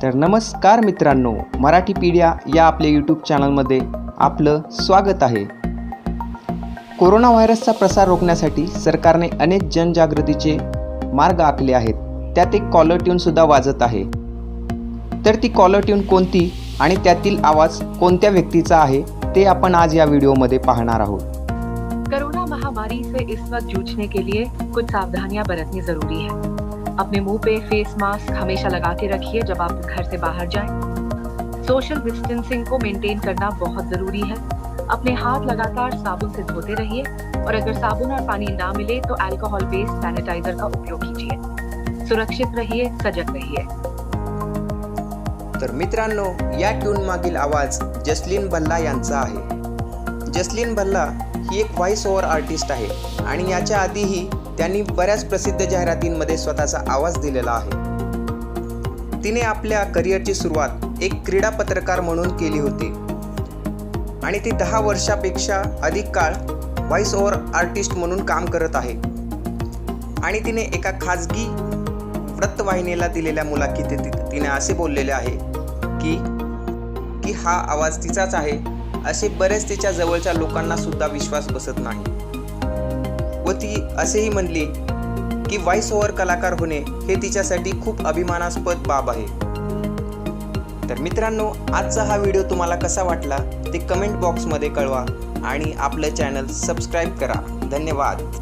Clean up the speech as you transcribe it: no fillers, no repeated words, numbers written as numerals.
तर नमस्कार मित्रांनो, मराठीपीडिया या आपल्या यूट्यूब चॅनलमध्ये आपलं स्वागत आहे। कोरोना व्हायरसचा प्रसार रोखण्यासाठी सरकारने अनेक जनजागृतीचे मार्ग आखले आहेत। त्यात एक कॉलर ट्यूनसुद्धा वाजत आहे। तर ती कॉलर ट्यून कोणती आणि त्यातील आवाज कोणत्या व्यक्तीचा आहे ते आपण आज या व्हिडिओमध्ये पाहणार आहोत। कोरोना महामारी से इस वक्त जूझने के लिए कुछ सावधानियां बरतनी जरूरी है। अपने मुंह पे फेस मास्क हमेशा लगा के रखिए जब आप घर से बाहर जाएं। सोशल डिस्टेंसिंग को मेंटेन करना बहुत जरूरी है। अपने हाथ लगातार साबुन से धोते रहिए और अगर साबुन और पानी ना मिले तो अल्कोहल बेस्ड सैनिटाइजर का उपयोग कीजिए। सुरक्षित रहिए, सजग रहिए। तर मित्रांनो, या ट्यून मागील आवाज जसलीन भल्ला यांचा आहे। जसलीन भल्ला ही एक व्हॉइस ओव्हर आर्टिस्ट आहे आणि याच्या आधीही त्यांनी बऱ्याच प्रसिद्ध जाहिरातींमध्ये स्वतःचा आवाज दिलेला आहे। तिने आपल्या करिअरची सुरुवात एक क्रीडा पत्रकार म्हणून केली होती आणि ती 10 वर्षापेक्षा अधिक काळ व्हॉइस ओव्हर आर्टिस्ट म्हणून काम करत आहे आणि तिने एका खाजगी वृत्तवाहिनीला दिलेल्या मुलाखतीत तिने असे बोललेले आहे की हा आवाज तिचाच आहे। असे बरेच तिच्या जवळच्या लोकांना सुद्धा विश्वास बसत नाही व ती असेही म्हणली की व्हॉइस ओव्हर कलाकार होणे हे तिच्यासाठी खूप अभिमानास्पद बाब आहे। तर मित्रांनो, आजचा हा व्हिडिओ तुम्हाला कसा वाटला ते कमेंट बॉक्समध्ये कळवा आणि आपलं चॅनल सबस्क्राईब करा। धन्यवाद।